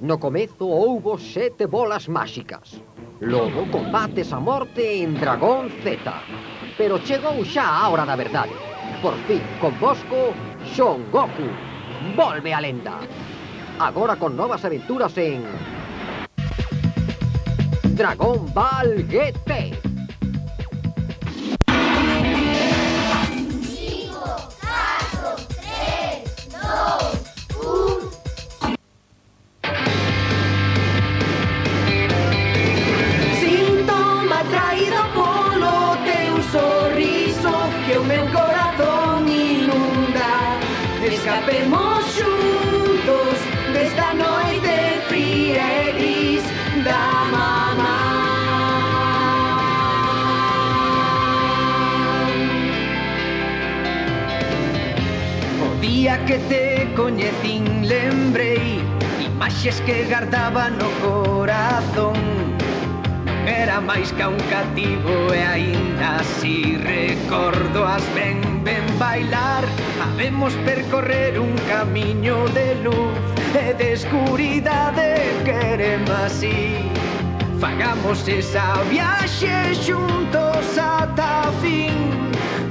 No comezo houbo 7 bolas máxicas. Logo combates a morte en Dragón Z. Pero chegou xa a hora da verdade. Por fin, convosco, Son Goku. Volve a lenda. Agora con novas aventuras en... Dragon Ball GT. Escapemos xuntos desta noite fría e gris da mamá. O día que te coñecín lembrei imaxes que gardaba no corazón. Non era máis ca un cativo e aínda así recordo as ben bailar. Habemos percorrer un camiño de luz e de escuridade, queremos así. Fagamos esa viaxe xuntos ata fin.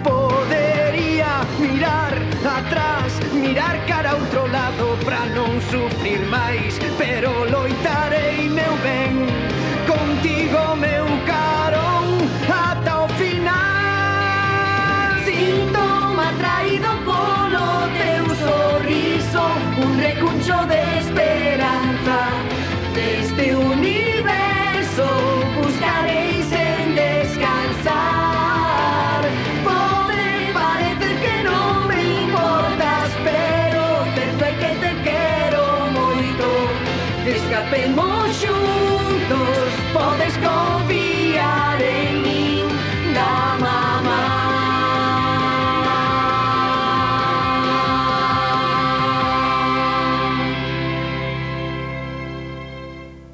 Podería mirar atrás, mirar cara a outro lado pra non sufrir máis, pero loitarei, meu ben, contigo, meu carón, ata o final. Síntoma atraído polo teu sorriso, un recuncho de esperanza. Deste universo buscarei sen descansar. Pode parecer que non me importas, pero certo é que te quero moito. Escapemos xuntos